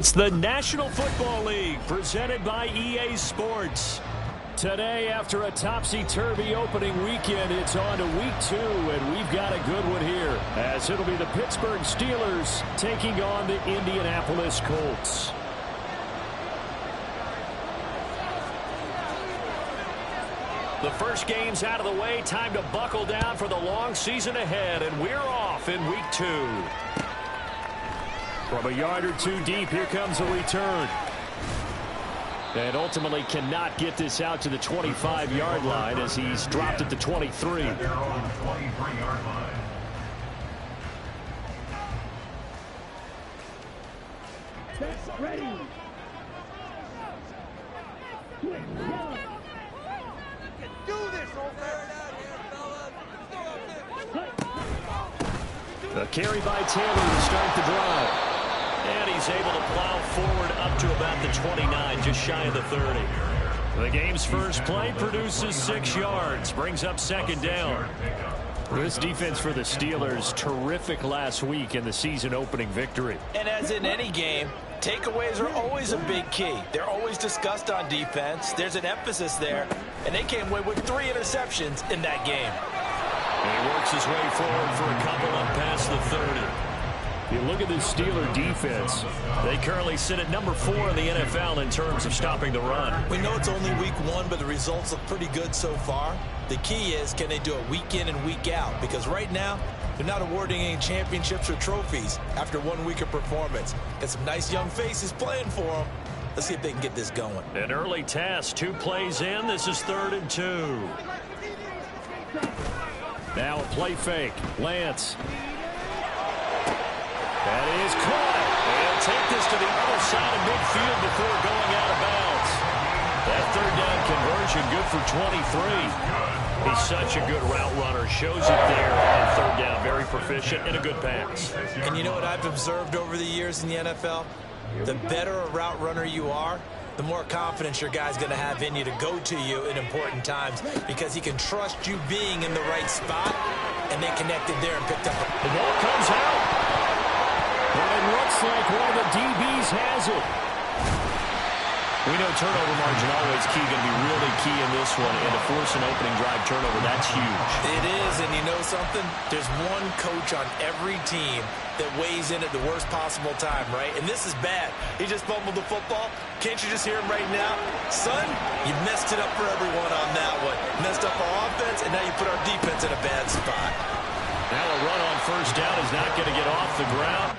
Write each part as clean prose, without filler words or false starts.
It's the National Football League presented by EA Sports. Today, after a topsy-turvy opening weekend, it's on to week 2, and we've got a good one here, as it'll be the Pittsburgh Steelers taking on the Indianapolis Colts. The first game's out of the way. Time to buckle down for the long season ahead, and we're off in week 2. From a yard or two deep, here comes a return. And ultimately cannot get this out to the 25-yard line as he's dropped at the 23. Ready. A carry by Taylor to start the drive. And he's able to plow forward up to about the 29, just shy of the 30. The game's first play produces 6 yards, brings up second down. This defense for the Steelers, terrific last week in the season-opening victory. And as in any game, takeaways are always a big key. They're always discussed on defense. There's an emphasis there, and they came away with 3 interceptions in that game. And he works his way forward for a couple up past the 30. You look at this Steeler defense, they currently sit at number 4 in the NFL in terms of stopping the run. We know it's only week 1, but the results look pretty good so far. The key is, can they do it week in and week out? Because right now, they're not awarding any championships or trophies after 1 week of performance. Got some nice young faces playing for them. Let's see if they can get this going. An early task, 2 plays in. This is 3rd and 2. Now a play fake. Lance. That is caught. They'll take this to the other side of midfield before going out of bounds. That 3rd down conversion good for 23. He's such a good route runner. Shows it there on 3rd down. Very proficient and a good pass. And you know what I've observed over the years in the NFL? The better a route runner you are, the more confidence your guy's going to have in you to go to you in important times, because he can trust you being in the right spot, and they connected there and picked up. The ball comes out. But it looks like one of the DBs has it. We know turnover margin always key, going to be really key in this one, and to force an opening drive turnover, that's huge. It is, and you know something? There's one coach on every team that weighs in at the worst possible time, right? And this is bad. He just fumbled the football. Can't you just hear him right now? Son, you messed it up for everyone on that one. Messed up our offense, and now you put our defense in a bad spot. Now a run on 1st down is not going to get off the ground.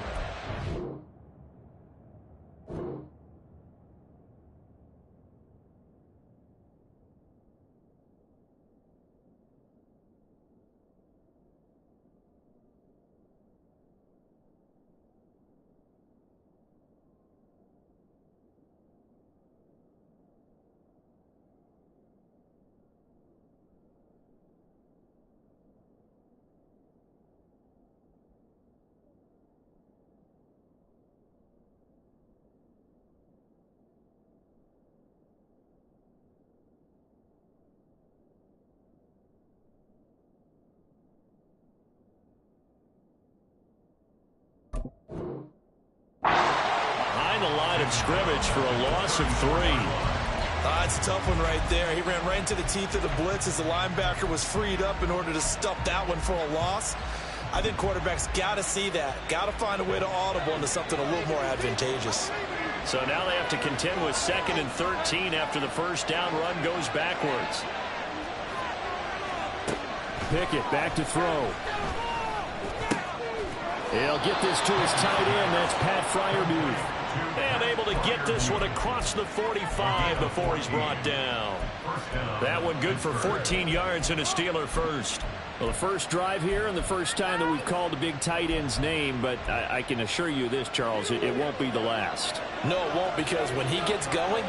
Behind the line of scrimmage for a loss of 3. It's a tough one right there. He ran right into the teeth of the blitz as the linebacker was freed up in order to stuff that one for a loss. I think quarterbacks got to see that. Got to find a way to audible into something a little more advantageous. So now they have to contend with 2nd and 13 after the 1st down run goes backwards. Pickett back to throw. He'll get this to his tight end. That's Pat Freiermuth. And able to get this one across the 45 before he's brought down. That one good for 14 yards and a Steeler first. Well, the first drive here and the first time that we've called the big tight end's name, but I can assure you this, Charles, it won't be the last. No, it won't, because when he gets going,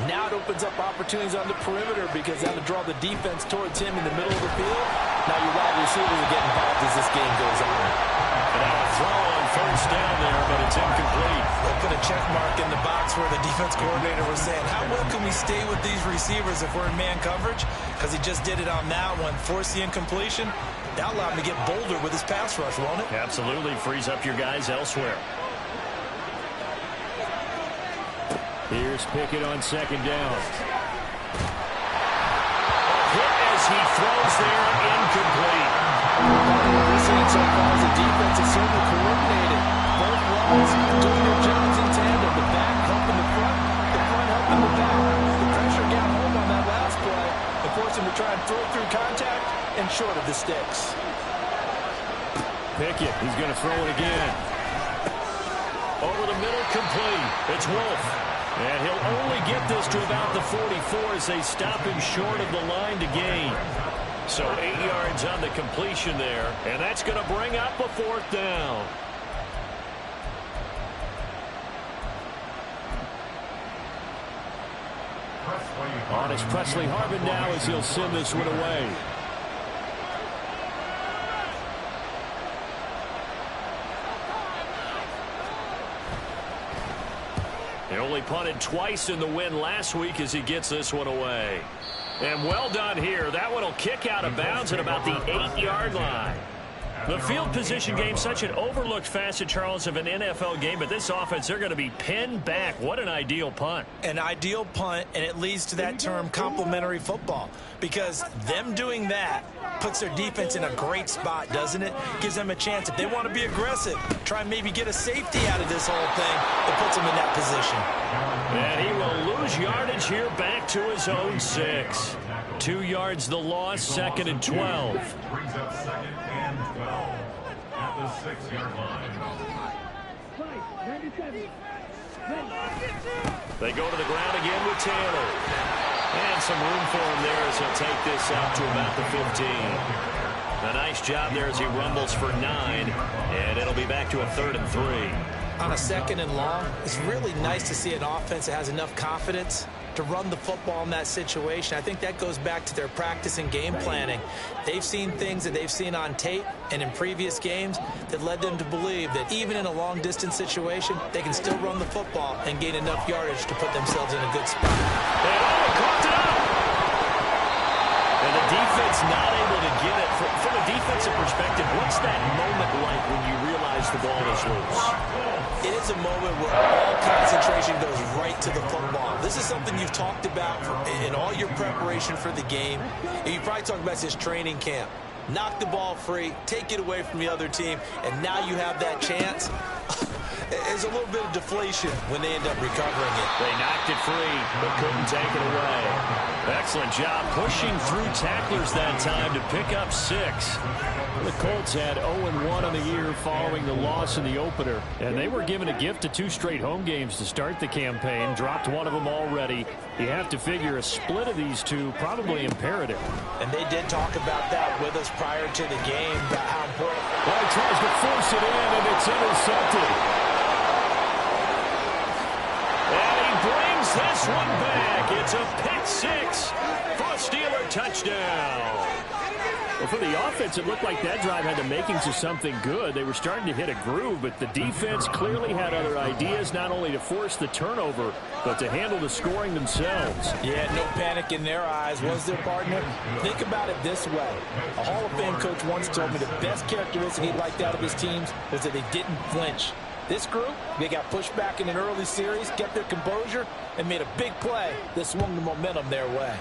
now it opens up opportunities on the perimeter, because that'll draw the defense towards him in the middle of the field. Now your wide receivers will get involved as this game goes on. And now a throw on 1st down there, but it's incomplete. They'll put a check mark in the box where the defense coordinator was saying, how well can we stay with these receivers if we're in man coverage? Because he just did it on that one, forced the incompletion. That'll allow him to get bolder with his pass rush, won't it? Absolutely. Frees up your guys elsewhere. Here's Pickett on second down. Hit as he throws there, incomplete. What we're seeing so far is the defense is certainly coordinated. Both lines doing their jobs in tandem. The back helping the front helping the back. The pressure got home on that last play and forced him to try and throw it through contact and short of the sticks. Pickett, he's going to throw it again. Over the middle, complete. It's Wolf. And he'll only get this to about the 44 as they stop him short of the line to gain. So 8 yards on the completion there. And that's going to bring up a fourth down. On is Presley Harvin now as he'll send this one away. He only punted twice in the win last week as he gets this one away. And well done here. That one will kick out of bounds at about the 8-yard line. The field position game, such an overlooked facet, Charles, of an NFL game. But this offense, they're going to be pinned back. What an ideal punt. An ideal punt, and it leads to that term complementary football. Because them doing that puts their defense in a great spot, doesn't it? Gives them a chance. If they want to be aggressive, try and maybe get a safety out of this whole thing, it puts them in that position. And he will lose yardage here back to his own 6. 2 yards the loss, 2nd and 12. Brings up 2nd and 12 at the 6-yard line. They go to the ground again with Taylor. And some room for him there as he'll take this out to about the 15. A nice job there as he rumbles for 9. And it'll be back to a 3rd and 3. On a 2nd and long, it's really nice to see an offense that has enough confidence to run the football in that situation. I think that goes back to their practice and game planning. They've seen things that they've seen on tape and in previous games that led them to believe that even in a long-distance situation, they can still run the football and gain enough yardage to put themselves in a good spot. And caught it up! And the defense not able to get it. From a defensive perspective, what's that moment like when you realize the ball is loose? It is a moment where all concentration goes right to the football. This is something you've talked about in all your preparation for the game. And you probably talked about this training camp. Knock the ball free, take it away from the other team, and now you have that chance. There's a little bit of deflation when they end up recovering it. They knocked it free, but couldn't take it away. Excellent job pushing through tacklers that time to pick up 6. The Colts had 0-1 on the year following the loss in the opener, and they were given a gift of 2 straight home games to start the campaign. Dropped one of them already. You have to figure a split of these two probably imperative. And they did talk about that with us prior to the game, about how important. Well, he tries to force it in, and it's intercepted. And he brings this one back. It's a pick 6 for a Steeler touchdown. Well, for the offense, it looked like that drive had the makings of something good. They were starting to hit a groove, but the defense clearly had other ideas, not only to force the turnover, but to handle the scoring themselves. Yeah, no panic in their eyes, was their partner? Think about it this way. A Hall of Fame coach once told me the best characteristic he liked out of his teams was that they didn't flinch. This group, they got pushed back in an early series, kept their composure, and made a big play that swung the momentum their way.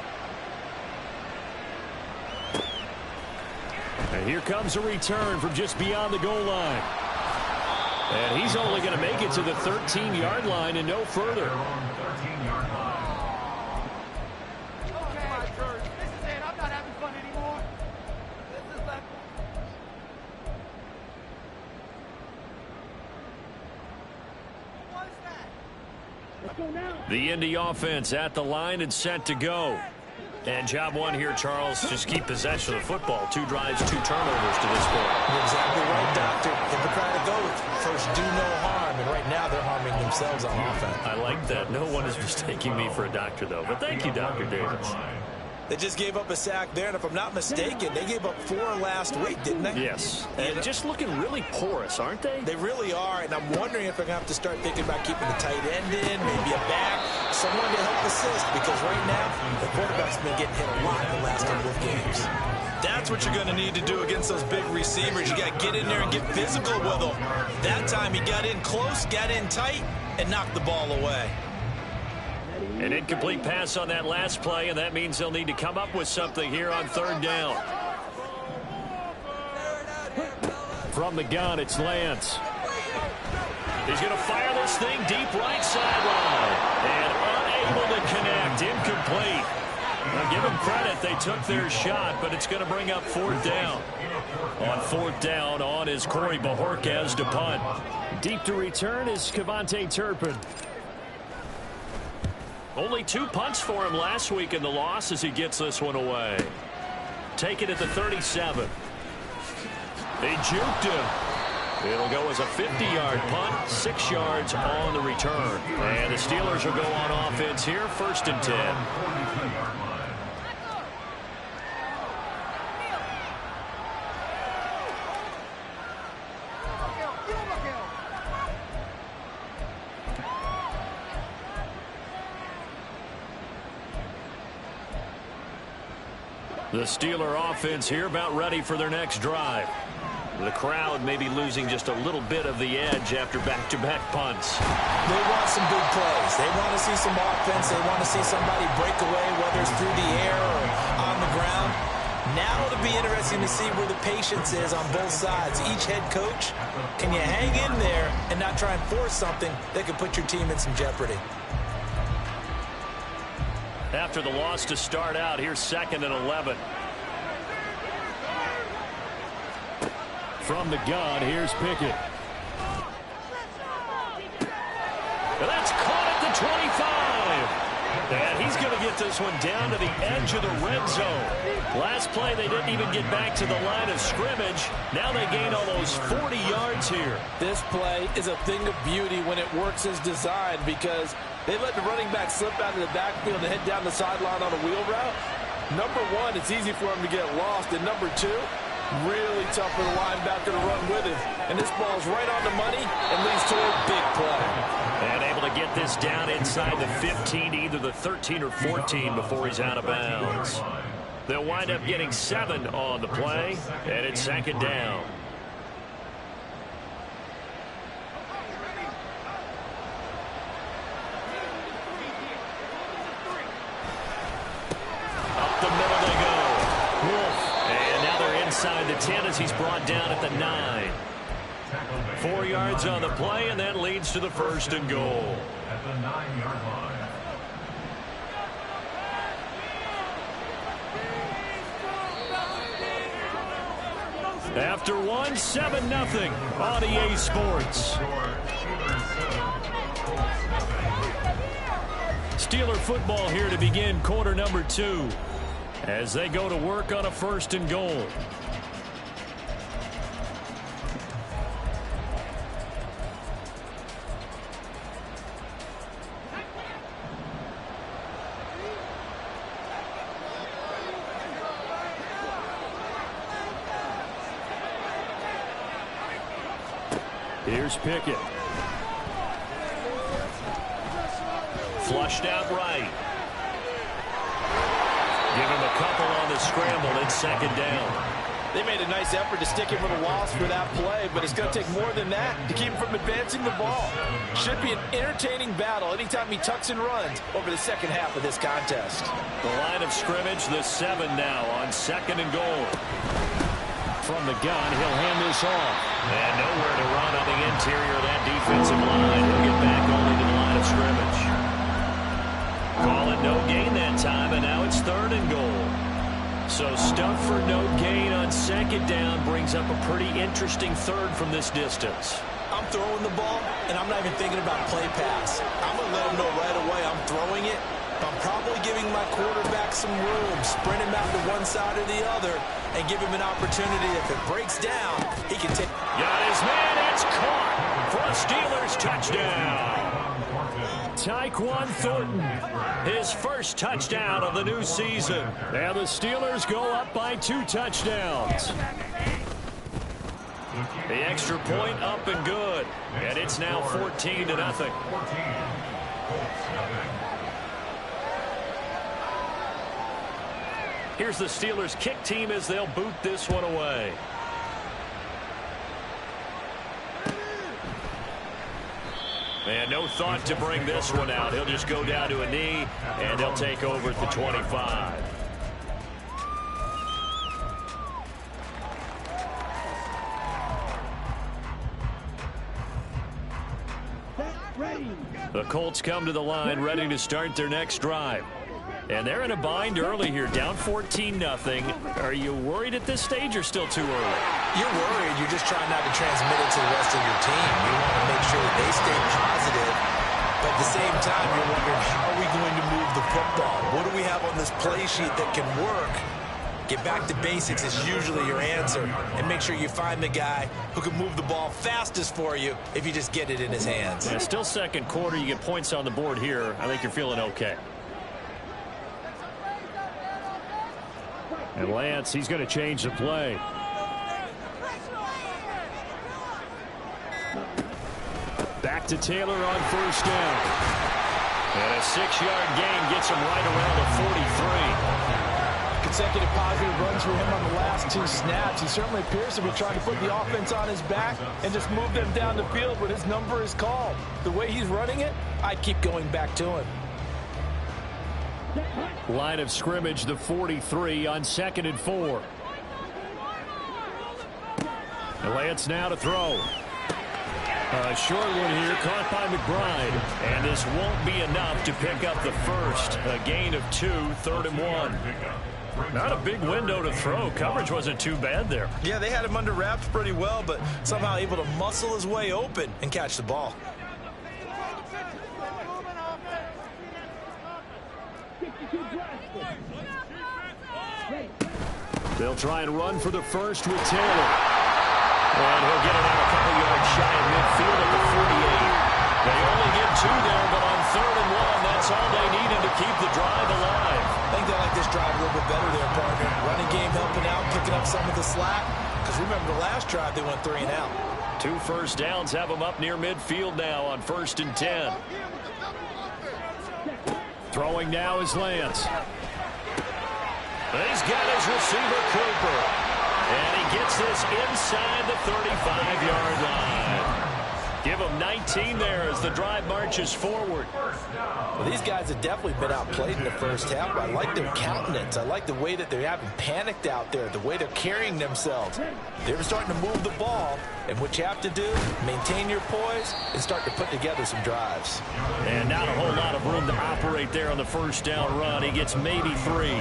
And here comes a return from just beyond the goal line. And he's only going to make it to the 13-yard line and no further. The Indy offense at the line and set to go. And job one here, Charles, just keep possession of the football. 2 drives, 2 turnovers to this point. You're exactly right, Doctor. If they're trying to go with first do no harm, and right now they're harming themselves on offense. I like that. No one is mistaking me for a doctor, though. But thank you, Dr. Davis. They just gave up a sack there, and if I'm not mistaken, they gave up 4 last week, didn't they? Yes. And just looking really porous, aren't they? They really are, and I'm wondering if they're going to have to start thinking about keeping the tight end in, maybe a back, someone to help assist, because right now, the quarterback's been getting hit a lot in the last couple of games. That's what you're going to need to do against those big receivers. You got to get in there and get physical with them. That time he got in close, got in tight, and knocked the ball away. An incomplete pass on that last play, and that means they'll need to come up with something here on third down. From the gun, it's Lance. He's going to fire this thing deep right sideline. And unable to connect. Incomplete. Now, give them credit. They took their shot, but it's going to bring up fourth down. On fourth down, on is Corey Bajorquez to punt. Deep to return is Cavante Turpin. Only 2 punts for him last week in the loss as he gets this one away. Take it at the 37. They juked him. It'll go as a 50-yard punt, 6 yards on the return. And the Steelers will go on offense here, 1st and 10. The Steeler offense here about ready for their next drive. The crowd may be losing just a little bit of the edge after back-to-back punts. They want some big plays. They want to see some offense. They want to see somebody break away, whether it's through the air or on the ground. Now it'll be interesting to see where the patience is on both sides. Each head coach, can you hang in there and not try and force something that could put your team in some jeopardy? After the loss to start out, here's 2nd and 11. From the gun, here's Pickett. And that's caught at the 25. And he's going to get this one down to the edge of the red zone. Last play, they didn't even get back to the line of scrimmage. Now they gain almost 40 yards here. This play is a thing of beauty when it works as designed because they let the running back slip out of the backfield and head down the sideline on a wheel route. Number one, it's easy for him to get lost. And number two, really tough for the linebacker to run with him. And this ball's right on the money and leads to a big play. And able to get this down inside the 15, either the 13 or 14 before he's out of bounds. They'll wind up getting 7 on the play, and it's 2nd down. Up the middle they go. And now they're inside the 10 as he's brought down at the 9. 4 yards on the play, and that leads to the 1st and goal. At the 9-yard line. After one, 7-0 on EA Sports. Steeler football here to begin quarter number 2 as they go to work on a 1st and goal. Here's Pickett. Flushed out right. Give him a couple on the scramble. It's 2nd down. They made a nice effort to stick him with a loss for that play, but it's going to take more than that to keep him from advancing the ball. Should be an entertaining battle anytime he tucks and runs over the second half of this contest. The line of scrimmage, the 7 now on 2nd and goal. From the gun, he'll hand this off. And nowhere to run on the interior of that defensive line. He'll get back only to the line of scrimmage. Call it no gain that time, and now it's 3rd and goal. So stuff for no gain on 2nd down brings up a pretty interesting 3rd from this distance. I'm throwing the ball, and I'm not even thinking about play pass. I'm going to let him know right away I'm throwing it. I'm probably giving my quarterback some room, sprint him out to one side or the other, and give him an opportunity. If it breaks down, he can take. Got his man. It's caught for a Steelers touchdown. Tyquan Thornton, his first touchdown of the new season. And the Steelers go up by 2 touchdowns. The extra point up and good. And it's now 14-0. Here's the Steelers kick team as they'll boot this one away. And no thought to bring this one out. He'll just go down to a knee, and he'll take over at the 25. The Colts come to the line ready to start their next drive. And they're in a bind early here, down 14-0. Are you worried at this stage or still too early? You're worried. You're just trying not to transmit it to the rest of your team. You want to make sure that they stay positive. But at the same time, you're wondering, how are we going to move the football? What do we have on this play sheet that can work? Get back to basics is usually your answer. And make sure you find the guy who can move the ball fastest for you if you just get it in his hands. Yeah, still second quarter. You get points on the board here. I think you're feeling okay. And Lance, he's going to change the play. Back to Taylor on first down. And a 6-yard gain gets him right around the 43. Consecutive positive runs for him on the last 2 snaps. He certainly appears to be trying to put the offense on his back and just move them down the field when his number is called. The way he's running it, I'd keep going back to him. Line of scrimmage, the 43 on 2nd and 4. And Lance now to throw. A short one here, caught by McBride. And this won't be enough to pick up the first. A gain of 2, 3rd and 1. Not a big window to throw. Coverage wasn't too bad there. Yeah, they had him under wraps pretty well, but somehow able to muscle his way open and catch the ball. They'll try and run for the first with Taylor. And he'll get it out a couple yards shy of midfield at the 48. They only get 2 there, but on 3rd and 1, that's all they needed to keep the drive alive. I think they like this drive a little bit better there, partner. Running game helping out, picking up some of the slack. Because remember the last drive, they went 3 and out. 2 first downs have them up near midfield now on 1st and 10. Throwing now is Lance. He's got his receiver, Cooper. And he gets this inside the 35-yard line. Give him 19 there as the drive marches forward. Well, these guys have definitely been outplayed in the first half. I like their countenance. I like the way that they haven't panicked out there, the way they're carrying themselves. They're starting to move the ball, and what you have to do, maintain your poise and start to put together some drives. And not a whole lot of room to operate there on the first down run. He gets maybe 3.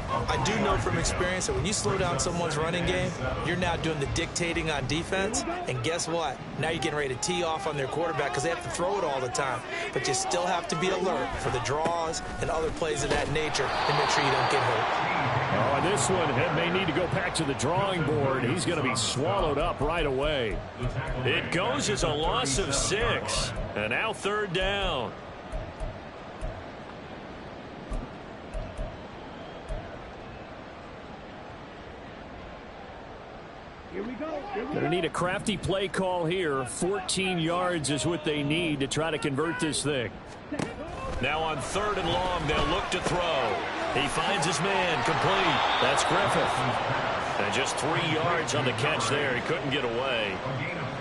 I do know from experience that when you slow down someone's running game, you're now doing the dictating on defense. And guess what? Now you're getting ready to tee off on their quarterback because they have to throw it all the time. But you still have to be alert for the draws and other plays of that nature and make sure you don't get hurt. Oh, and this one may need to go back to the drawing board. He's going to be swallowed up right away. It goes as a loss of 6. And now 3rd down. Here we go. Going to need a crafty play call here. 14 yards is what they need to try to convert this thing. Now on 3rd and long, they'll look to throw. He finds his man, complete. That's Griffith. And just 3 yards on the catch there. He couldn't get away.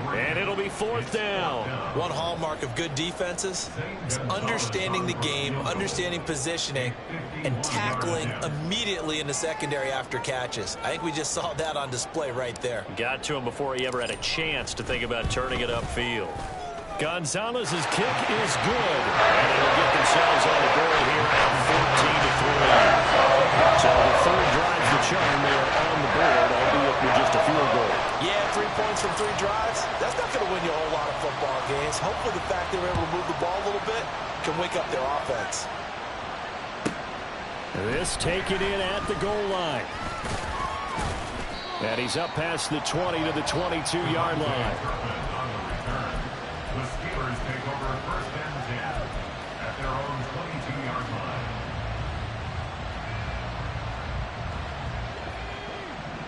And it'll be 4th down. One hallmark of good defenses is understanding the game, understanding positioning, and tackling immediately in the secondary after catches. I think we just saw that on display right there. Got to him before he ever had a chance to think about turning it upfield. Gonzalez's kick is good. And they'll get themselves on the board here at 14-3. So the 3rd drive's the charm. They are on the board, albeit with just a field goal. Yeah, 3 points from 3 drives. That's not going to win you a whole lot of football games. Hopefully the fact they were able to move the ball a little bit can wake up their offense. This taken in at the goal line. And he's up past the 20 to the 22-yard line. The Steelers take over 1st and 10 at their own 22-yard line.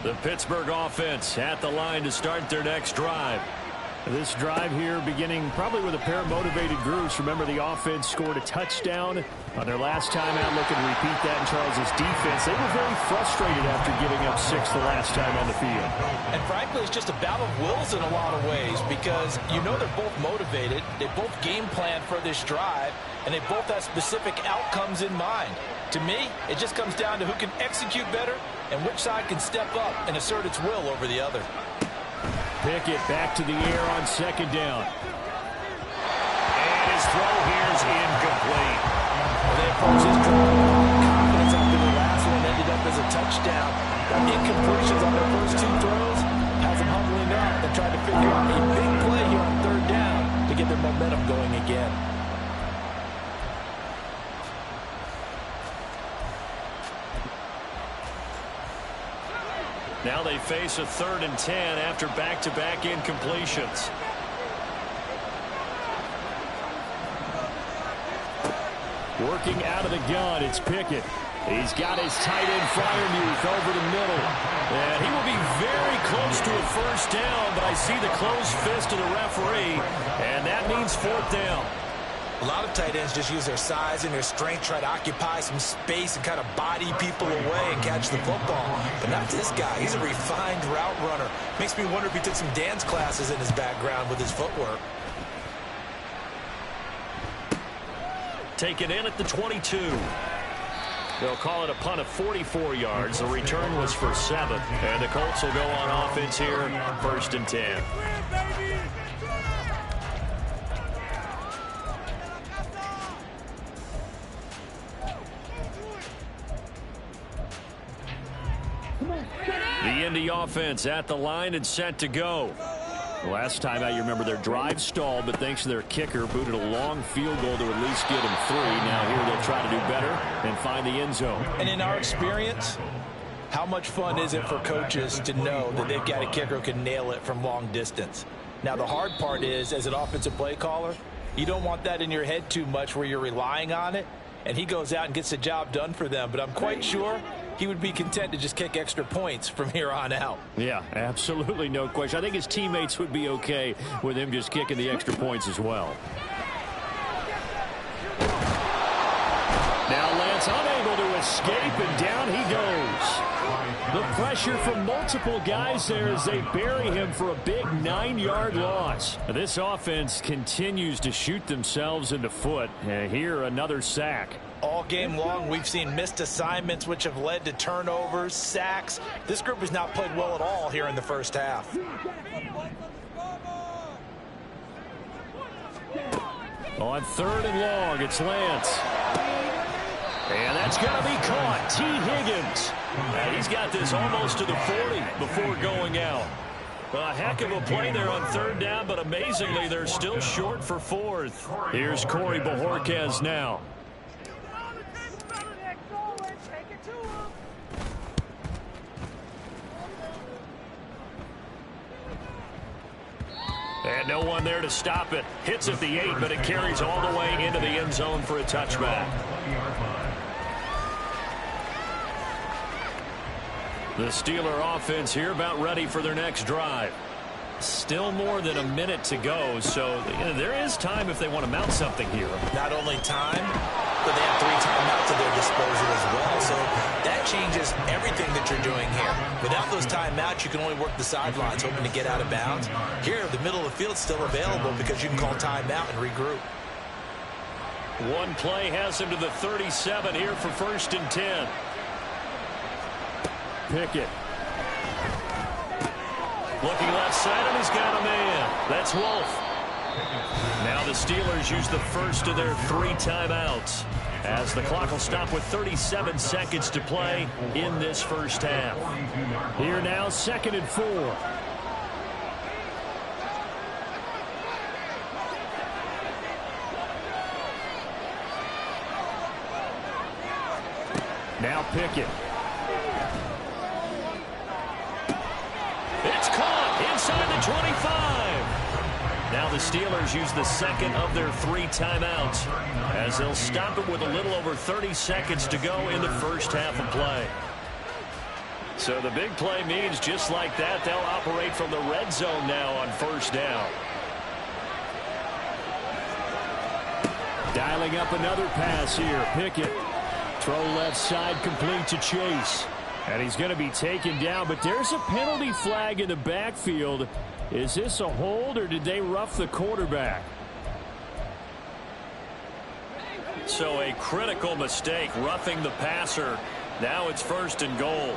The Pittsburgh offense at the line to start their next drive. This drive here beginning probably with a pair of motivated groups. Remember, the offense scored a touchdown on their last time out. Looking to repeat that in Charles' defense. They were very frustrated after giving up 6 the last time on the field. And frankly, it's just a battle of wills in a lot of ways because you know they're both motivated. They both game plan for this drive, and they both have specific outcomes in mind. To me, it just comes down to who can execute better and which side can step up and assert its will over the other. Pickett back to the air on second down. And his throw here is incomplete. They approach this drive with confidence after the last one ended up as a touchdown. Incompletions on their first 2 throws has them humbling up and trying to figure out a big play here on third down to get their momentum going again. Now they face a 3rd and 10 after back-to-back incompletions. Working out of the gun, it's Pickett. He's got his tight end Freiermuth over the middle. And he will be very close to a first down, but I see the closed fist of the referee, and that means 4th down. A lot of tight ends just use their size and their strength, try to occupy some space and kind of body people away and catch the football. But not this guy. He's a refined route runner. Makes me wonder if he took some dance classes in his background with his footwork. Taken in at the 22. They'll call it a punt of 44 yards. The return was for 7. And the Colts will go on offense here, 1st and 10. The Indy offense at the line and set to go. Last time out, you remember their drive stalled, but thanks to their kicker, booted a long field goal to at least get them 3. Now here they'll try to do better and find the end zone. And in our experience, how much fun is it for coaches to know that they've got a kicker who can nail it from long distance? Now the hard part is, as an offensive play caller, you don't want that in your head too much where you're relying on it, and he goes out and gets the job done for them. But I'm quite sure he would be content to just kick extra points from here on out. Yeah, absolutely, no question. I think his teammates would be okay with him just kicking the extra points as well. Now Lance unable to escape, and down he goes. The pressure from multiple guys there as they bury him for a big 9-yard loss. This offense continues to shoot themselves in the foot. Here, another sack. All game long, we've seen missed assignments, which have led to turnovers, sacks. This group has not played well at all here in the first half. On 3rd and long, it's Lance. And that's going to be caught. T. Higgins. He's got this almost to the 40 before going out. A heck of a play there on 3rd down, but amazingly, they're still short for 4th. Here's Corey Bojorquez now. And no one there to stop it. Hits at the 8, but it carries all the way into the end zone for a touchback. The Steeler offense here about ready for their next drive. Still more than a minute to go, so there is time if they want to mount something here. Not only time, but they have 3 timeouts at their disposal as well. So that changes everything that you're doing here. Without those timeouts, you can only work the sidelines, hoping to get out of bounds. Here, the middle of the field is still available because you can call timeout and regroup. One play has him to the 37 here for 1st and 10. Pickett. Looking left side, and he's got a man. That's Wolf. Now the Steelers use the first of their 3 timeouts as the clock will stop with 37 seconds to play in this first half. Here now, 2nd and 4. Now Pickett. It's caught inside the 25. Now the Steelers use the 2nd of their 3 timeouts as they'll stop it with a little over 30 seconds to go in the first half of play. So the big play means just like that, they'll operate from the red zone now on 1st down. Dialing up another pass here. Pickett. Throw left side, complete to Chase. And he's going to be taken down, but there's a penalty flag in the backfield. Is this a hold, or did they rough the quarterback? So a critical mistake, roughing the passer. Now it's 1st and goal.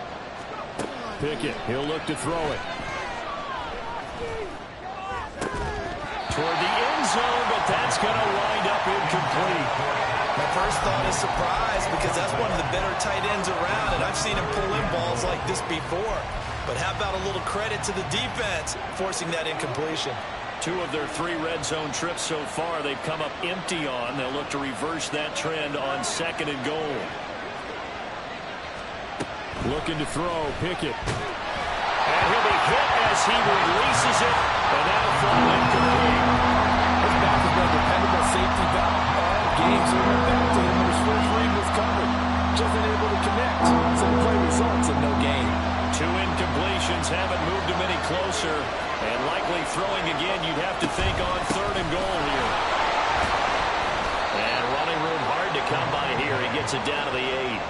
Pickett, he'll look to throw it. Toward the end zone, but that's going to wind up incomplete. My first thought is surprise, because that's one of the better tight ends around, and I've seen him pull in balls like this before. But how about a little credit to the defense forcing that incompletion? 2 of their 3 red zone trips so far they've come up empty on. They'll look to reverse that trend on 2nd and goal. Looking to throw, Pickett. And he'll be hit as he releases it, and that'll fall incomplete. His back has been a dependable safety valve all game, so he went back to him when his first read was covered. Just unable to connect, so the play results in no gain. 2 incompletions haven't moved him any closer, and likely throwing again, you'd have to think on 3rd and goal here. And running room hard to come by here. He gets it down to the 8.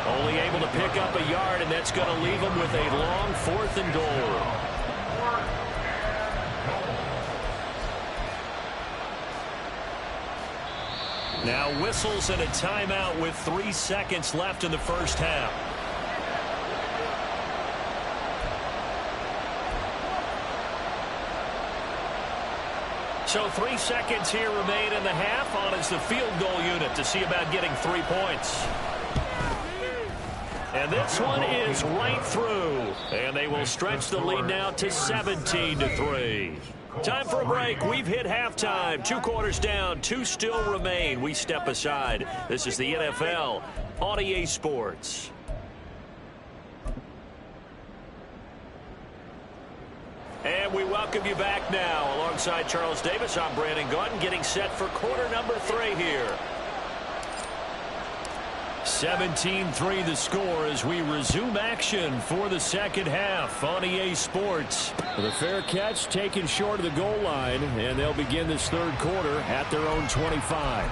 Only able to pick up a yard, and that's going to leave him with a long 4th and goal. Now whistles and a timeout with 3 seconds left in the first half. So 3 seconds here remain in the half. On is the field goal unit to see about getting 3 points. And this one is right through. And they will stretch the lead now to 17-3. Time for a break. We've hit halftime. 2 quarters down. 2 still remain. We step aside. This is the NFL on EA Sports. And we welcome you back now. Alongside Charles Davis, I'm Brandon Gaudin, getting set for quarter number 3 here. 17-3 the score as we resume action for the second half on EA Sports. The fair catch taken short of the goal line, and they'll begin this 3rd quarter at their own 25.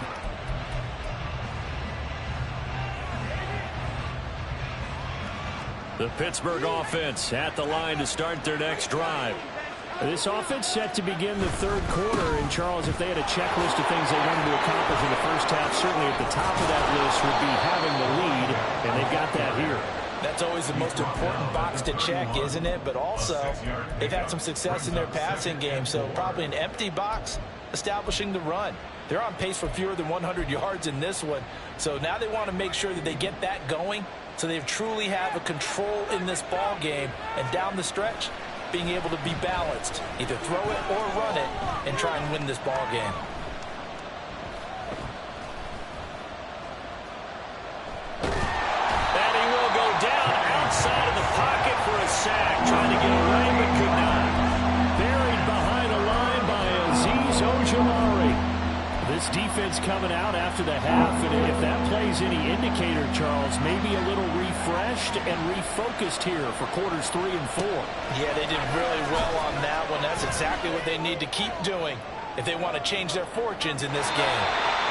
The Pittsburgh offense at the line to start their next drive. This offense set to begin the 3rd quarter. And, Charles, if they had a checklist of things they wanted to accomplish in the first half, certainly at the top of that list would be having the lead, and they've got that here. That's always the most important box to check, isn't it? But also, they've had some success in their passing game, so probably an empty box establishing the run. They're on pace for fewer than 100 yards in this one, so now they want to make sure that they get that going so they truly have a control in this ball game, and down the stretch, being able to be balanced, either throw it or run it, and try and win this ball game. And he will go down outside of the pocket for a sack, trying to get away but could not. Buried behind a line by Azeez Ojulari. This defense coming out after the half, and if that plays any indicator, Charles, maybe a little refreshed and refocused here for quarters 3 and 4. Yeah, they did really well on that one. That's exactly what they need to keep doing if they want to change their fortunes in this game.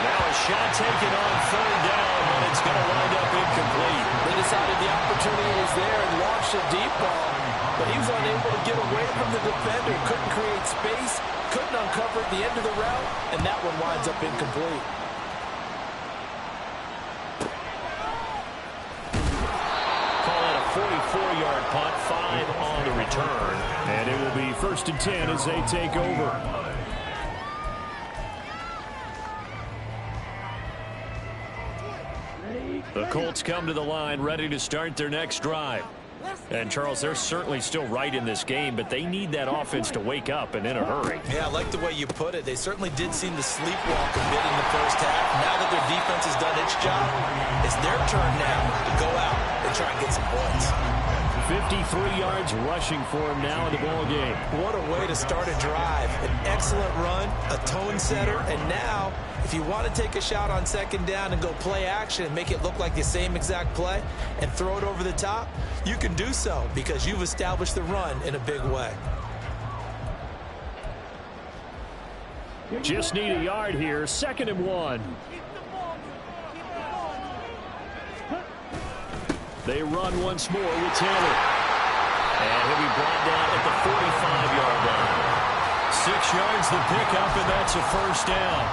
Now a shot taken on 3rd down, but it's going to wind up incomplete. They decided the opportunity was there and launched a deep ball, but he was unable to get away from the defender, couldn't create space, couldn't uncover the end of the route, and that one winds up incomplete. Call it a 44-yard punt, 5 on the return, and it will be 1st and 10 as they take over. The Colts come to the line ready to start their next drive. And, Charles, they're certainly still right in this game, but they need that offense to wake up and in a hurry. Yeah, I like the way you put it. They certainly did seem to sleepwalk a bit in the first half. Now that their defense has done its job, it's their turn now to go out and try and get some points. 53 yards rushing for him now in the ball game. What a way to start a drive. An excellent run, a tone setter, and now if you want to take a shot on 2nd down and go play action and make it look like the same exact play and throw it over the top, you can do so because you've established the run in a big way. Just need a yard here. 2nd and 1. They run once more with Taylor. And he'll be brought down at the 45-yard line. 6 yards the pickup, and that's a first down.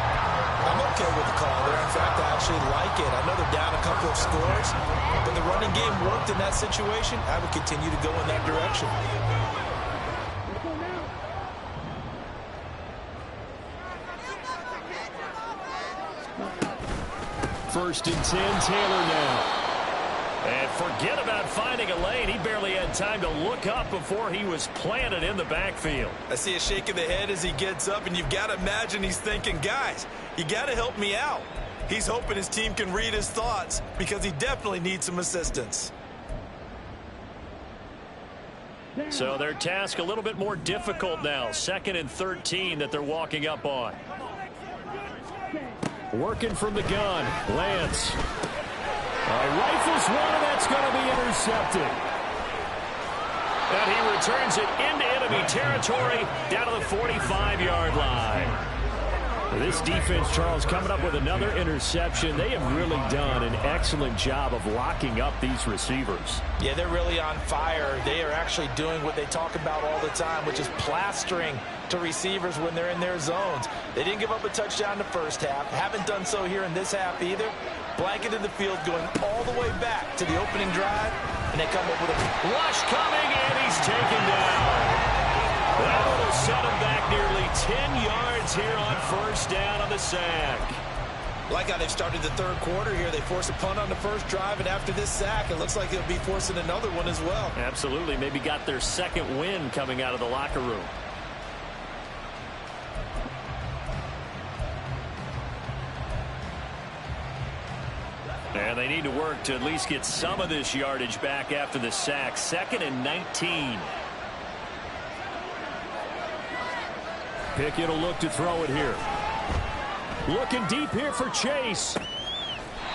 I'm okay with the call there. In fact, I actually like it. I know they're down a couple of scores, but the running game worked in that situation. I would continue to go in that direction. 1st and 10, Taylor now. And forget about finding a lane. He barely had time to look up before he was planted in the backfield. I see a shake of the head as he gets up, and you've got to imagine he's thinking, guys, you got to help me out. He's hoping his team can read his thoughts because he definitely needs some assistance. So their task a little bit more difficult now. 2nd and 13 that they're walking up on. Working from the gun, Lance. Rifles one, and that's going to be intercepted. And he returns it into enemy territory down to the 45-yard line. This defense, Charles, coming up with another interception. They have really done an excellent job of locking up these receivers. Yeah, they're really on fire. They are actually doing what they talk about all the time, which is plastering to receivers when they're in their zones. They didn't give up a touchdown in the first half. Haven't done so here in this half either. Blanketed the field going all the way back to the opening drive, and they come up with a rush coming, and he's taken down. That will set him back nearly 10 yards here on 1st down on the sack. Like how they've started the 3rd quarter here. They force a punt on the first drive, and after this sack, it looks like they'll be forcing another one as well. Absolutely. Maybe got their 2nd win coming out of the locker room. And they need to work to at least get some of this yardage back after the sack. 2nd and 19. Pickett will look to throw it here. Looking deep here for Chase.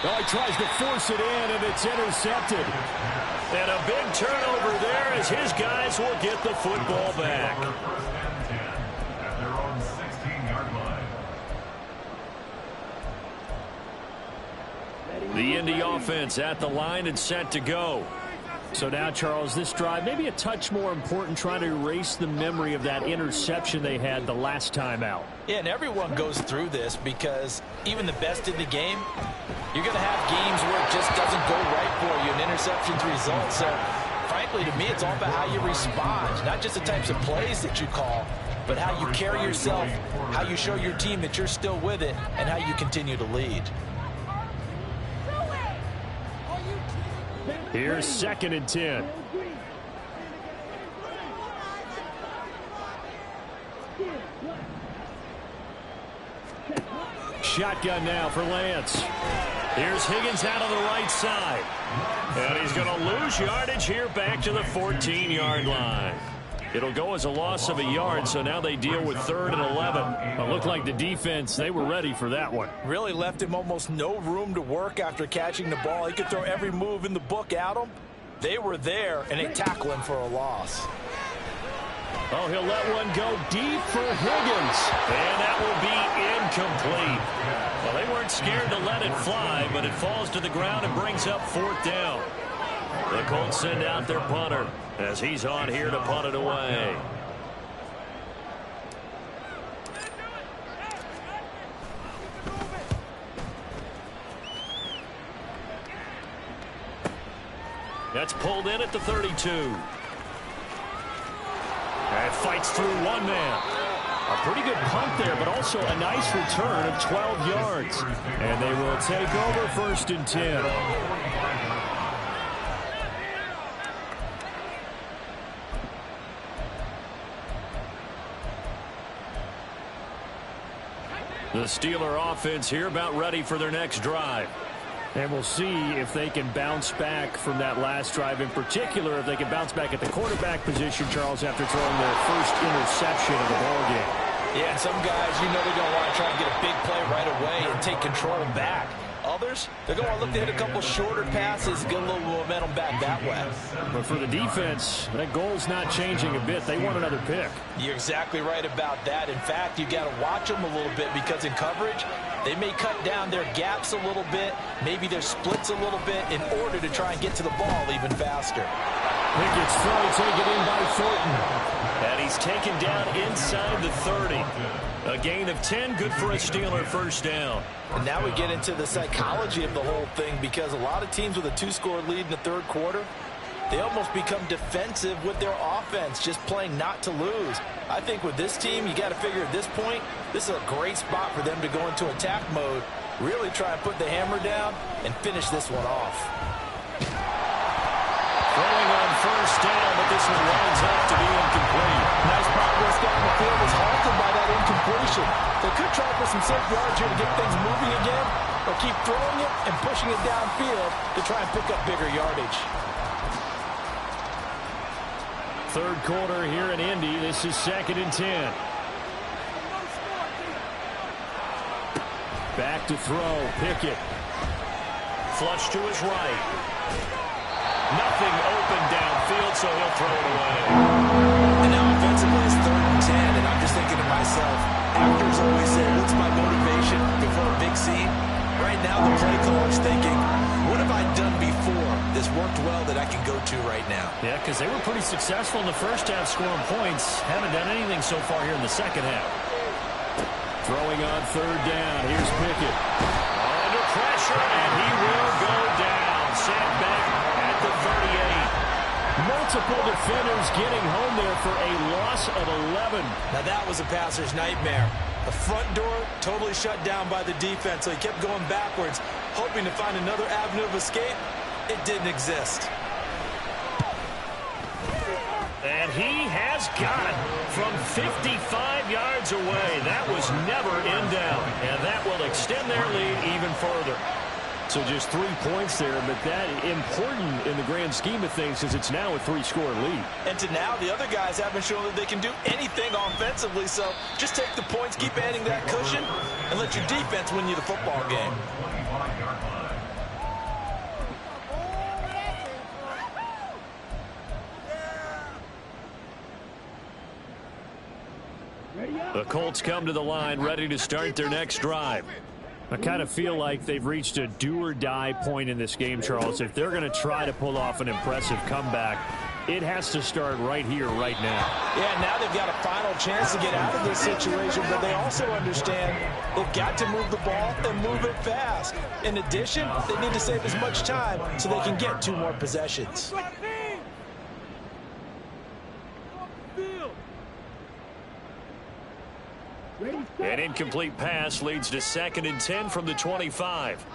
Oh, he tries to force it in, and it's intercepted. And a big turnover there as his guys will get the football back. At their own 16-yard line. The Indy offense at the line and set to go. So now, Charles, this drive maybe a touch more important, trying to erase the memory of that interception they had the last time out. Yeah, and everyone goes through this because even the best in the game, you're going to have games where it just doesn't go right for you, and interceptions result. So, frankly, to me, it's all about how you respond, not just the types of plays that you call, but how you carry yourself, how you show your team that you're still with it, and how you continue to lead. Here's 2nd and 10. Shotgun now for Lance. Here's Higgins out on the right side. And he's going to lose yardage here back to the 14-yard line. It'll go as a loss of a yard, so now they deal with 3rd and 11. It looked like the defense, they were ready for that one. Really left him almost no room to work after catching the ball. He could throw every move in the book at him. They were there, and they tackle him for a loss. Oh, he'll let one go deep for Higgins. And that will be incomplete. Well, they weren't scared to let it fly, but it falls to the ground and brings up 4th down. The Colts send out their punter as he's on here to punt it away. That's pulled in at the 32. And fights through one man. A pretty good punt there, but also a nice return of 12 yards. And they will take over 1st and 10. The Steeler offense here about ready for their next drive. And we'll see if they can bounce back from that last drive. In particular, if they can bounce back at the quarterback position, Charles, after throwing their first interception of the ballgame. Yeah, and some guys, you know they're going to want to try and get a big play right away and take control back. Others, they're going to look to hit a couple shorter passes, get a little momentum back that way. But for the defense, that goal's not changing a bit. They want another pick. You're exactly right about that. In fact, you got to watch them a little bit because in coverage, they may cut down their gaps a little bit, maybe their splits a little bit in order to try and get to the ball even faster. Pickett's throw taken in by Thornton. And he's taken down inside the 30. A gain of 10, good for a Steeler first down. And now we get into the psychology of the whole thing because a lot of teams with a 2-score lead in the third quarter, they almost become defensive with their offense, just playing not to lose. I think with this team, you got to figure at this point, this is a great spot for them to go into attack mode, really try and put the hammer down and finish this one off. Throwing on first down, but this one winds up to be incomplete. Nice progress down the field was halted by that incompletion. They could try for some safe yards here to get things moving again, or keep throwing it and pushing it downfield to try and pick up bigger yardage. Third quarter here in Indy. This is 2nd and 10. Back to throw. Pickett. Flush to his right. Nothing open downfield, so he'll throw it away. And now offensively it's 3rd and 10, and I'm just thinking to myself, actors always say, what's my motivation before a big scene? Right now the play caller's thinking, what have I done before this worked well that I can go to right now? Yeah, because they were pretty successful in the first half scoring points. Haven't done anything so far here in the second half. Throwing on 3rd down. Here's Pickett. Under pressure, and he will go down. Sent back at the 38. Multiple defenders getting home there for a loss of 11. Now that was a passer's nightmare. The front door totally shut down by the defense, so he kept going backwards, hoping to find another avenue of escape. It didn't exist. And he has got it from 55 yards away. That was never in doubt, and that will extend their lead even further. So just 3 points there, but that important in the grand scheme of things because it's now a 3-score lead. And to now, the other guys haven't shown that they can do anything offensively, so just take the points, keep adding that cushion, and let your defense win you the football game. The Colts come to the line ready to start their next drive. I kind of feel like they've reached a do-or-die point in this game, Charles. If they're going to try to pull off an impressive comeback, it has to start right here, right now. Yeah, now they've got a final chance to get out of this situation, but they also understand they've got to move the ball and move it fast. In addition, they need to save as much time so they can get 2 more possessions. An incomplete pass leads to 2nd and 10 from the 25.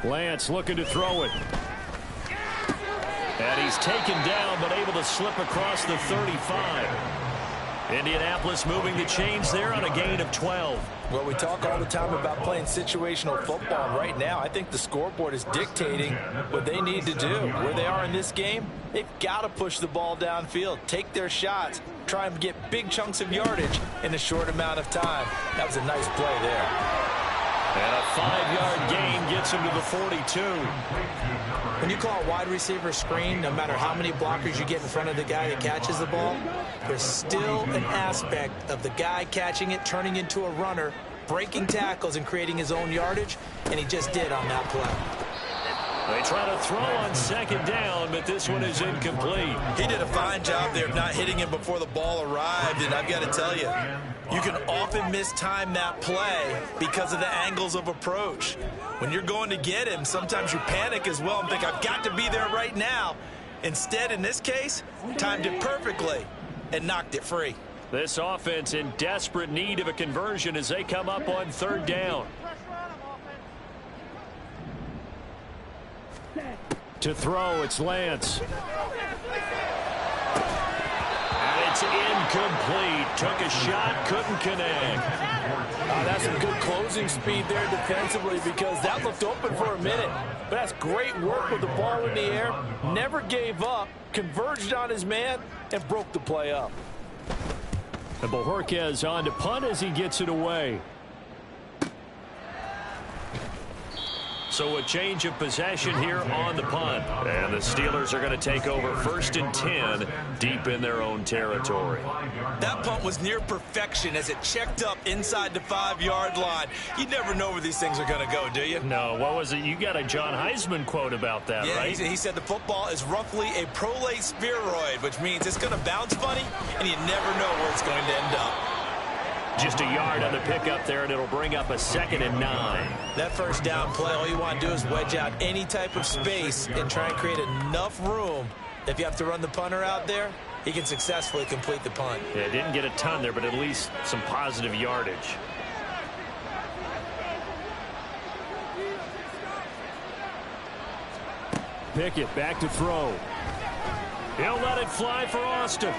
Lance looking to throw it. And he's taken down, but able to slip across the 35. Indianapolis moving the chains there on a gain of 12. Well, we talk all the time about playing situational football. Right now, I think the scoreboard is dictating what they need to do. Where they are in this game, they've got to push the ball downfield, take their shots, try and get big chunks of yardage in a short amount of time. That was a nice play there. And a 5-yard gain gets him to the 42. When you call a wide receiver screen, no matter how many blockers you get in front of the guy that catches the ball, there's still an aspect of the guy catching it, turning into a runner, breaking tackles and creating his own yardage, and he just did on that play. They try to throw on 2nd down, but this one is incomplete. He did a fine job there of not hitting him before the ball arrived, and I've got to tell you, you can often mistime that play because of the angles of approach. When you're going to get him, sometimes you panic as well and think, I've got to be there right now. Instead, in this case, timed it perfectly and knocked it free. This offense in desperate need of a conversion as they come up on 3rd down. To throw, it's Lance. And it's incomplete. Took a shot, couldn't connect. That's some good closing speed there defensively because that looked open for a minute. But that's great work with the ball in the air. Never gave up, converged on his man, and broke the play up. And Bojorquez on to punt as he gets it away. So a change of possession here on the punt. And the Steelers are going to take over 1st and 10 deep in their own territory. That punt was near perfection as it checked up inside the 5-yard line. You never know where these things are going to go, do you? No, what was it? You got a John Heisman quote about that, right? Yeah, he said the football is roughly a prolate spheroid, which means it's going to bounce funny, and you never know where it's going to end up. Just a yard on the pickup there, and it'll bring up a 2nd and 9. That first down play, all you want to do is wedge out any type of space and try and create enough room. If you have to run the punter out there, he can successfully complete the punt. Yeah, didn't get a ton there, but at least some positive yardage. Pickett back to throw. He'll let it fly for Austin.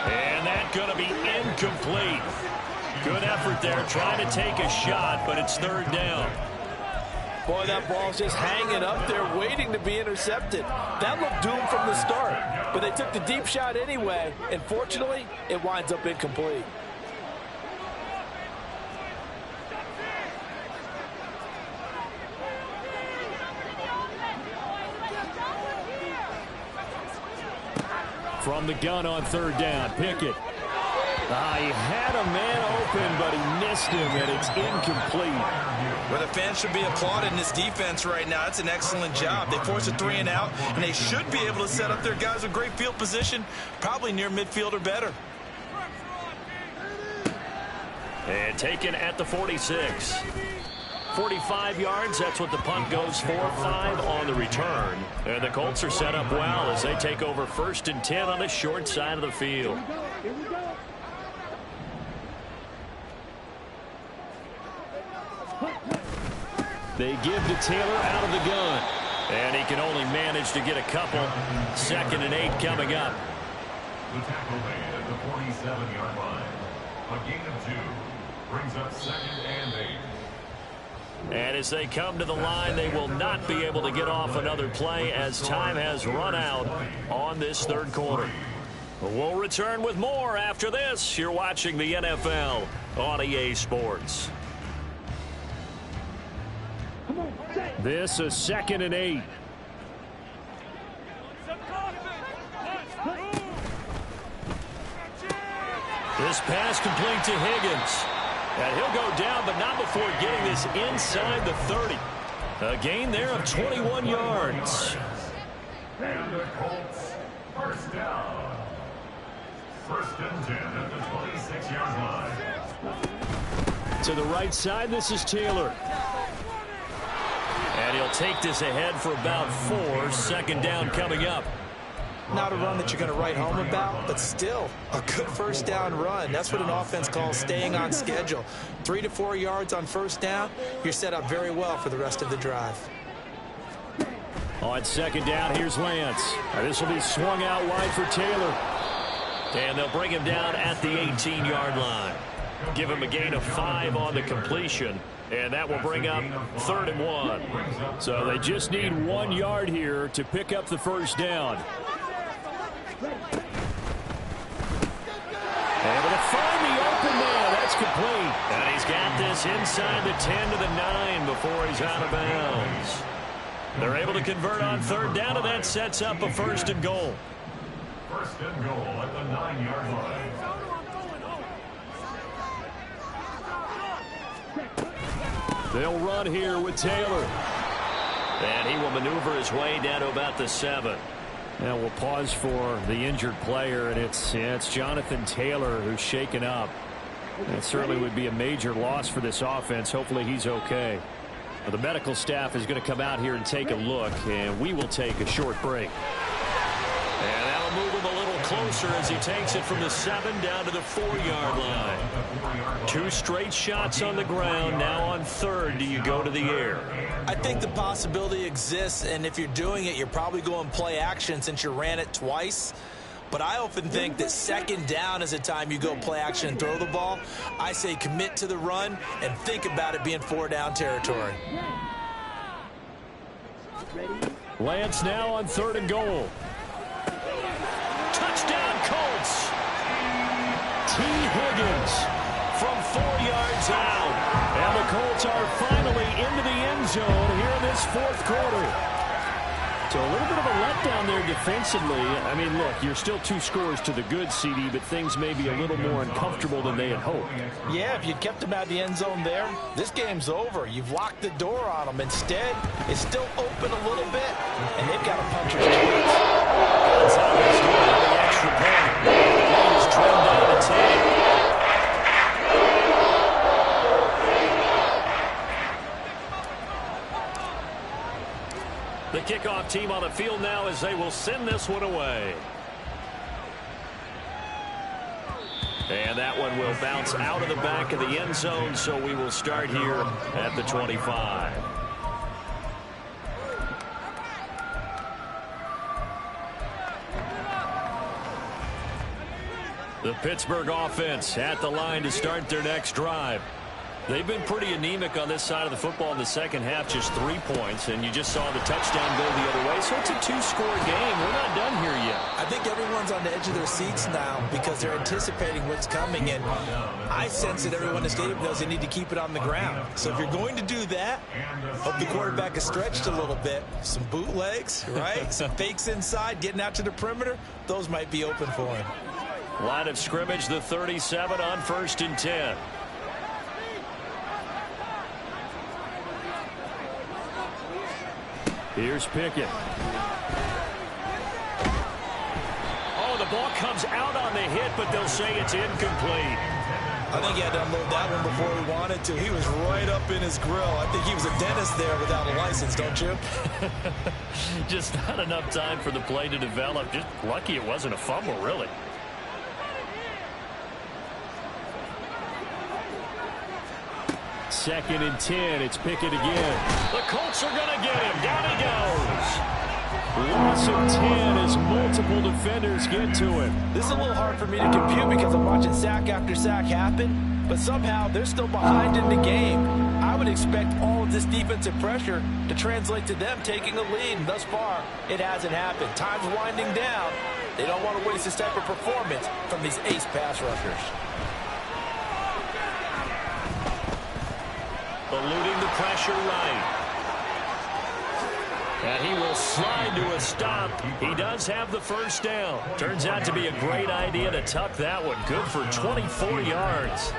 And that's going to be incomplete. Good effort there, trying to take a shot, but it's 3rd down. Boy, that ball's just hanging up there, waiting to be intercepted. That looked doomed from the start, but they took the deep shot anyway, and fortunately, it winds up incomplete. From the gun on 3rd down, Pickett. He had a man open, but he missed him, and it's incomplete. Well, the fans should be applauding this defense right now. It's an excellent job. They force a 3 and out, and they should be able to set up their guys with great field position, probably near midfield or better. And taken at the 46. 45 yards, that's what the punt goes for. 5 on the return. And the Colts are set up well as they take over 1st and 10 on the short side of the field. Here we go. They give to Taylor out of the gun. And he can only manage to get a couple. 2nd and 8 coming up. The tackle made at the 47-yard line. A gain of 2 brings up 2nd and 8. And as they come to the line, they will not be able to get off another play as time has run out on this 3rd quarter. We'll return with more after this. You're watching the NFL on EA Sports. This is 2nd and 8. This pass complete to Higgins. And he'll go down, but not before getting this inside the 30. A gain there of 21 yards. And the Colts, 1st down. 1st and 10 at the 26-yard line. To the right side, this is Taylor. And he'll take this ahead for about 4. 2nd down coming up. Not a run that you're going to write home about, but still a good 1st down run. That's what an offense calls staying on schedule. 3 to 4 yards on 1st down, you're set up very well for the rest of the drive. On 2nd down, here's Lance. Now this will be swung out wide for Taylor. And they'll bring him down at the 18-yard line. Give him a gain of 5 on the completion. And that will bring up 3rd and 1. So they just need 1 yard here to pick up the 1st down. Able to find the open man. That's complete. And he's got this inside the 10 to the 9 before he's out of bounds. They're able to convert on 3rd down, and that sets up a 1st and goal. 1st and goal at the 9-yard line. They'll run here with Taylor. And he will maneuver his way down to about the 7. Now we'll pause for the injured player, and it's Jonathan Taylor who's shaken up. That certainly would be a major loss for this offense. Hopefully he's okay. Well, the medical staff is going to come out here and take a look, and we will take a short break. And that'll move him a little closer as he takes it from the 7 down to the 4-yard line. 2 straight shots on the ground. Now on 3rd, do you go to the air? I think the possibility exists, and if you're doing it, you're probably going play action since you ran it twice. But I often think that 2nd down is the time you go play action and throw the ball. I say commit to the run and think about it being 4-down territory. Lance now on 3rd and goal. Touchdown Colts. T. Higgins from 4 yards out. And the Colts are finally into the end zone here in this fourth quarter. So a little bit of a letdown there defensively. I mean, look, you're still 2 scores to the good, CD, but things may be a little more uncomfortable than they had hoped. Yeah, if you'd kept them out of the end zone there, this game's over. You've locked the door on them. Instead, it's still open a little bit, and they've got a puncher's chance. That's how they score the extra point. The lead is trimmed down to 10. The kickoff team on the field now as they will send this one away. And that one will bounce out of the back of the end zone, so we will start here at the 25. The Pittsburgh offense at the line to start their next drive. They've been pretty anemic on this side of the football in the second half, just 3 points, and you just saw the touchdown go the other way. So it's a 2-score game. We're not done here yet. I think everyone's on the edge of their seats now because they're anticipating what's coming, and I sense that everyone in the stadium knows they need to keep it on the ground. So if you're going to do that, hope the quarterback is stretched a little bit. Some bootlegs, right? Some fakes inside, getting out to the perimeter. Those might be open for him. Line of scrimmage, the 37 on 1st and 10. Here's Pickett. Oh, the ball comes out on the hit, but they'll say it's incomplete. I think he had to unload that one before he wanted to. He was right up in his grill. I think he was a dentist there without a license, don't you? Just not enough time for the play to develop. Just lucky it wasn't a fumble, really. Second and 10. It's Pickett again. The Colts are going to get him. Down he goes. Loss of 10 as multiple defenders get to him. This is a little hard for me to compute because I'm watching sack after sack happen, but somehow they're still behind in the game. I would expect all of this defensive pressure to translate to them taking a lead, and thus far, it hasn't happened. Time's winding down. They don't want to waste this type of performance from these ace pass rushers. Eluding the pressure right. And he will slide to a stop. He does have the first down. Turns out to be a great idea to tuck that one. Good for 24 yards.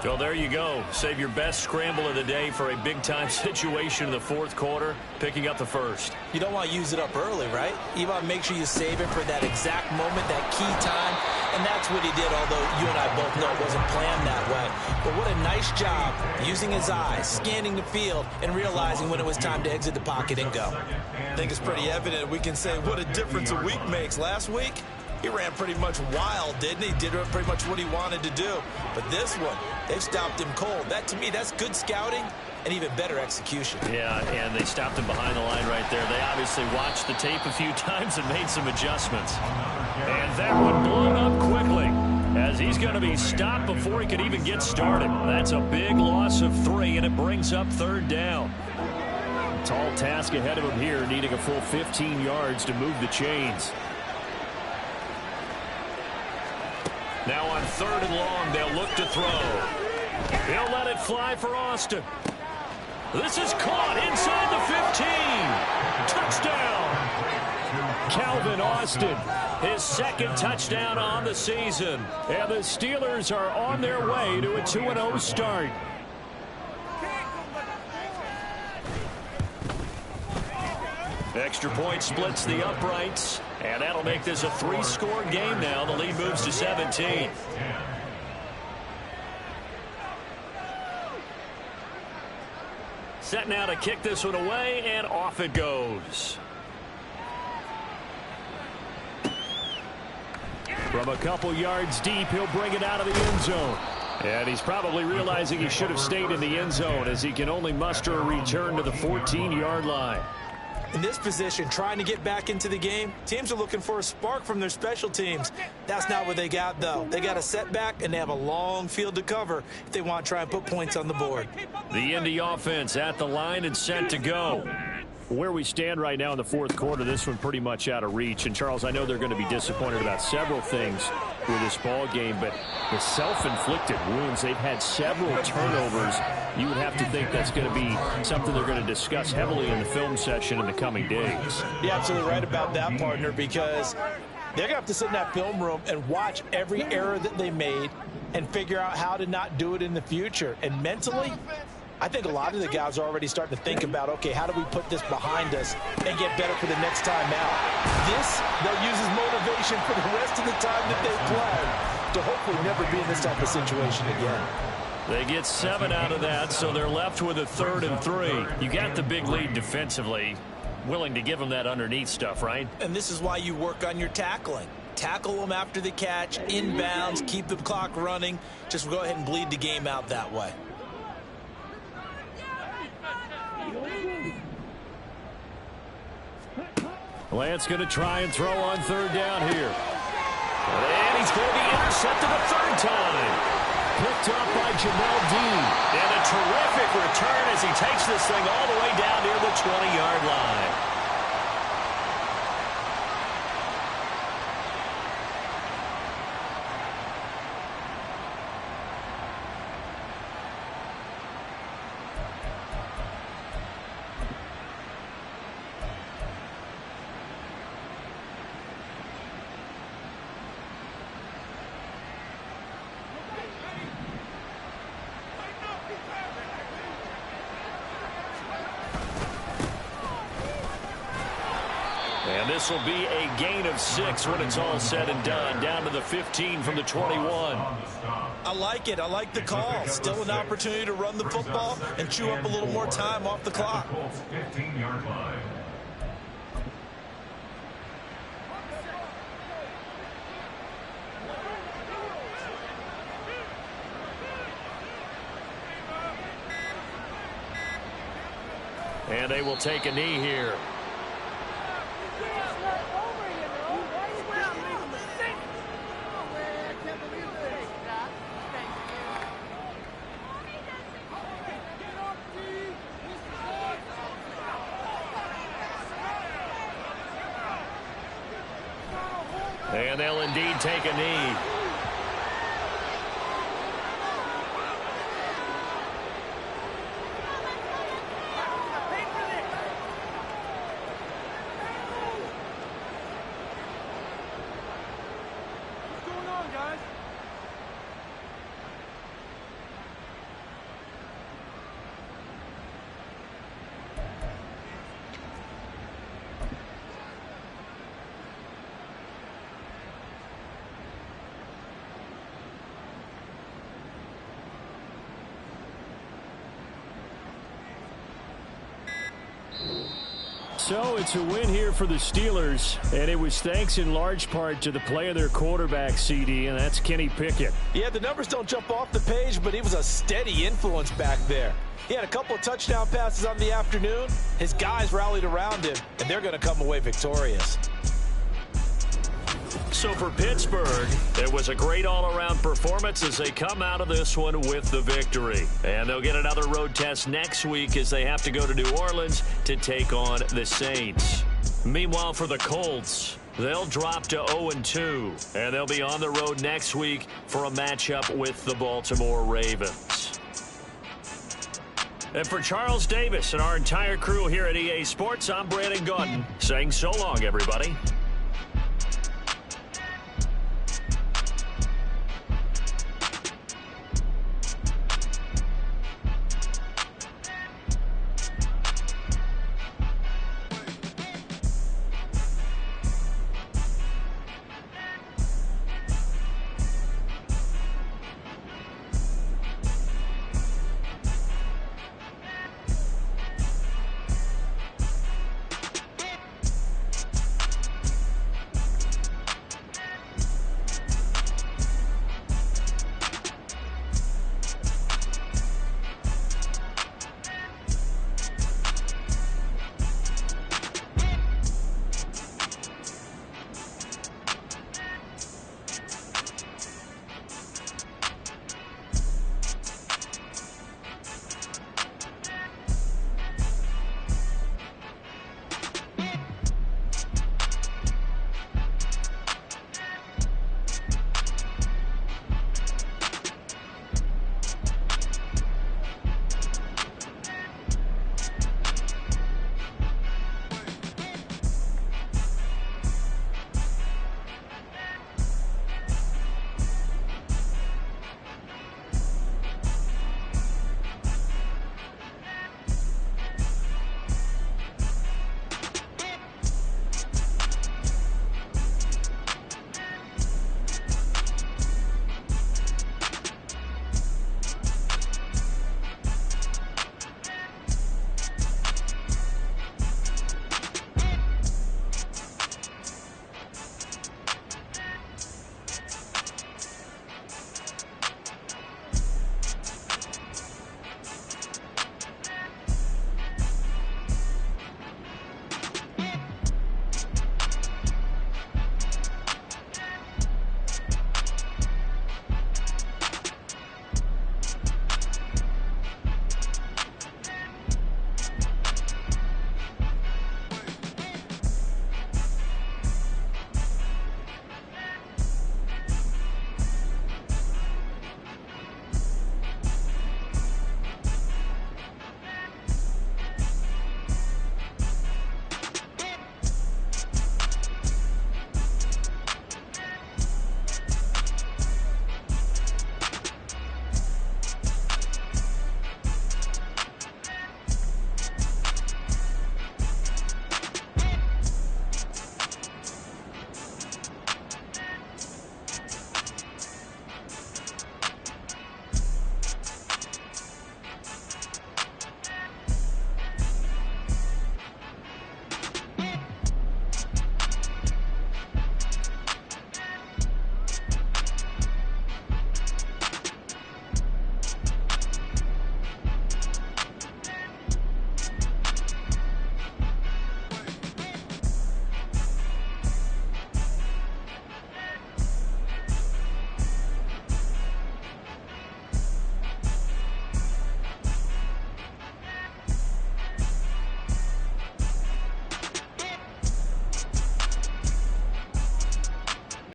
So there you go. Save your best scramble of the day for a big-time situation in the fourth quarter, picking up the first. You don't want to use it up early, right? You want to make sure you save it for that exact moment, that key time. And that's what he did, although you and I both know it wasn't planned that way. But what a nice job using his eyes, scanning the field, and realizing when it was time to exit the pocket and go. I think it's pretty evident we can say what a difference a week makes. Last week, he ran pretty much wild, didn't he? Did pretty much what he wanted to do. But this one, they've stopped him cold. That, to me, that's good scouting and even better execution. Yeah, and they stopped him behind the line right there. They obviously watched the tape a few times and made some adjustments. And that one blown up quickly as he's going to be stopped before he could even get started. That's a big loss of 3, and it brings up third down. Tall task ahead of him here, needing a full 15 yards to move the chains. Now on 3rd and long, they'll look to throw. He'll let it fly for Austin. This is caught inside the 15. Touchdown. Calvin Austin, his second touchdown on the season. And the Steelers are on their way to a 2-0 start. Extra point splits the uprights, and that'll make this a 3-score game now. The lead moves to 17. Set now to kick this one away, and off it goes. From a couple yards deep, he'll bring it out of the end zone. And he's probably realizing he should have stayed in the end zone as he can only muster a return to the 14-yard line. In this position, trying to get back into the game, teams are looking for a spark from their special teams. That's not what they got, though. They got a setback, and they have a long field to cover if they want to try and put points on the board. The Indy offense at the line and set to go. Where we stand right now in the fourth quarter, this one pretty much out of reach. And, Charles, I know they're going to be disappointed about several things. with this ball game, but the self-inflicted wounds, they've had several turnovers. You would have to think that's going to be something they're going to discuss heavily in the film session in the coming days. You're absolutely right about that, partner, because they're going to have to sit in that film room and watch every error that they made and figure out how to not do it in the future. And mentally, I think a lot of the guys are already starting to think about, okay, how do we put this behind us and get better for the next time out? This, they'll use as motivation for the rest of the time that they play to hopefully never be in this type of situation again. They get 7 out of that, so they're left with a 3rd and 3. You got the big lead defensively. Willing to give them that underneath stuff, right? And this is why you work on your tackling. Tackle them after the catch, inbounds, keep the clock running. Just go ahead and bleed the game out that way. Lance going to try and throw on 3rd down here. And he's going to be intercepted a 3rd time. Picked up by Jamel Dean. And a terrific return as he takes this thing all the way down near the 20-yard line. And this will be a gain of 6 when it's all said and done. Down to the 15 from the 21. I like it. I like the call. Still an opportunity to run the football and chew up a little more time off the clock. 15-yard line. And they will take a knee here. And they'll indeed take a knee. What's going on, guys? So it's a win here for the Steelers, and it was thanks in large part to the play of their quarterback, CD, and that's Kenny Pickett. Yeah, the numbers don't jump off the page, but he was a steady influence back there. He had a couple of touchdown passes on the afternoon. His guys rallied around him, and they're going to come away victorious. So for Pittsburgh, it was a great all-around performance as they come out of this one with the victory. And they'll get another road test next week as they have to go to New Orleans to take on the Saints. Meanwhile, for the Colts, they'll drop to 0-2, and they'll be on the road next week for a matchup with the Baltimore Ravens. And for Charles Davis and our entire crew here at EA Sports, I'm Brandon Gaudin saying so long, everybody.